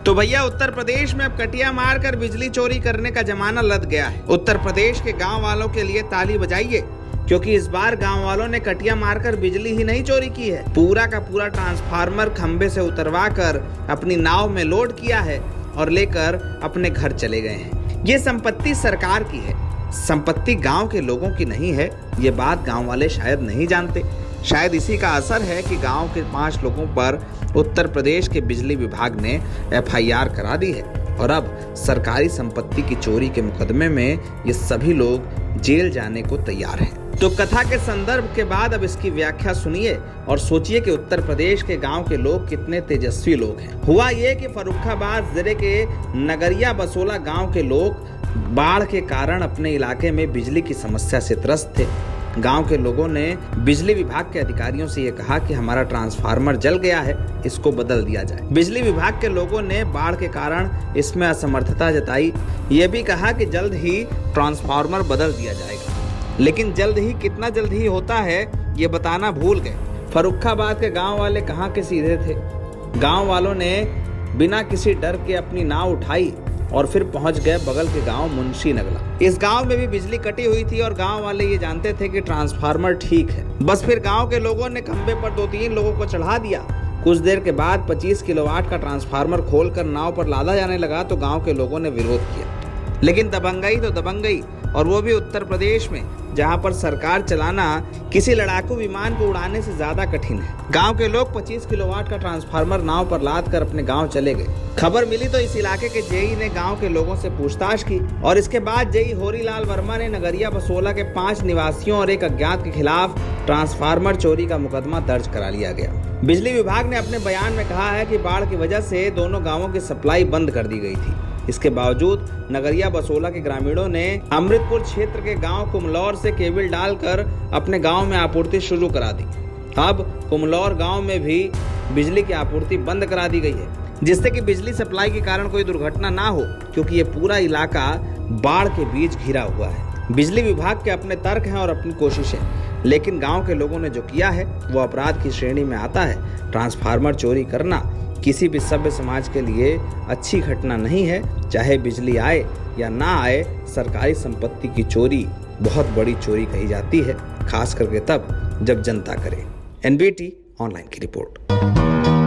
तो भैया उत्तर प्रदेश में अब कटिया मारकर बिजली चोरी करने का जमाना लद गया है। उत्तर प्रदेश के गांव वालों के लिए ताली बजाइए, क्योंकि इस बार गांव वालों ने कटिया मारकर बिजली ही नहीं चोरी की है, पूरा का पूरा ट्रांसफार्मर खंबे से उतरवा कर अपनी नाव में लोड किया है और लेकर अपने घर चले गए हैं। ये संपत्ति सरकार की है, संपत्ति गांव के लोगों की नहीं है। ये बात गांव वाले शायद नहीं जानते। शायद इसी का असर है कि गांव के 5 लोगों पर उत्तर प्रदेश के बिजली विभाग ने FIR करा दी है और अब सरकारी संपत्ति की चोरी के मुकदमे में ये सभी लोग जेल जाने को तैयार हैं। तो कथा के संदर्भ के बाद अब इसकी व्याख्या सुनिए और सोचिए कि उत्तर प्रदेश के गांव के लोग कितने तेजस्वी लोग हैं। हुआ ये कि फर्रुखाबाद जिले के नगरिया बसोला गांव के लोग बाढ़ के कारण अपने इलाके में बिजली की समस्या से त्रस्त थे। गांव के लोगों ने बिजली विभाग के अधिकारियों से ये कहा कि हमारा ट्रांसफार्मर जल गया है, इसको बदल दिया जाए। बिजली विभाग के लोगों ने बाढ़ के कारण इसमें असमर्थता जताई। ये भी कहा कि जल्द ही ट्रांसफार्मर बदल दिया जाएगा, लेकिन जल्द ही कितना जल्द ही होता है ये बताना भूल गए। फर्रुखाबाद के गाँव वाले कहाँ के सीधे थे। गाँव वालों ने बिना किसी डर के अपनी नाव उठाई और फिर पहुंच गए बगल के गांव मुंशी नगला। इस गांव में भी बिजली कटी हुई थी और गांव वाले ये जानते थे कि ट्रांसफार्मर ठीक है। बस फिर गांव के लोगों ने खंबे पर 2-3 लोगों को चढ़ा दिया। कुछ देर के बाद 25 किलोवाट का ट्रांसफार्मर खोलकर नाव पर लादा जाने लगा तो गांव के लोगों ने विरोध किया, लेकिन दबंगई तो दबंगई, और वो भी उत्तर प्रदेश में, जहां पर सरकार चलाना किसी लड़ाकू विमान को उड़ाने से ज्यादा कठिन है। गांव के लोग 25 किलोवाट का ट्रांसफार्मर नाव पर लाद कर अपने गांव चले गए। खबर मिली तो इस इलाके के जेई ने गांव के लोगों से पूछताछ की और इसके बाद जेई होरीलाल वर्मा ने नगरिया बसोला के 5 निवासियों और एक अज्ञात के खिलाफ ट्रांसफार्मर चोरी का मुकदमा दर्ज करा लिया गया। बिजली विभाग ने अपने बयान में कहा है कि बाढ़ की वजह से दोनों गाँवों की सप्लाई बंद कर दी गई थी। इसके बावजूद नगरिया बसोला के ग्रामीणों ने अमृतपुर क्षेत्र के गांव कुमलौर से केबल डालकर अपने गांव में आपूर्ति शुरू करा दी। अब कुमलौर गांव में भी बिजली की आपूर्ति बंद करा दी गई है, जिससे कि बिजली सप्लाई के कारण कोई दुर्घटना ना हो, क्योंकि ये पूरा इलाका बाढ़ के बीच घिरा हुआ है। बिजली विभाग के अपने तर्क हैं और अपनी कोशिशें, लेकिन गाँव के लोगों ने जो किया है वो अपराध की श्रेणी में आता है। ट्रांसफार्मर चोरी करना किसी भी सभ्य समाज के लिए अच्छी घटना नहीं है। चाहे बिजली आए या ना आए, सरकारी संपत्ति की चोरी बहुत बड़ी चोरी कही जाती है, खास करके तब जब जनता करे। NBT ऑनलाइन की रिपोर्ट।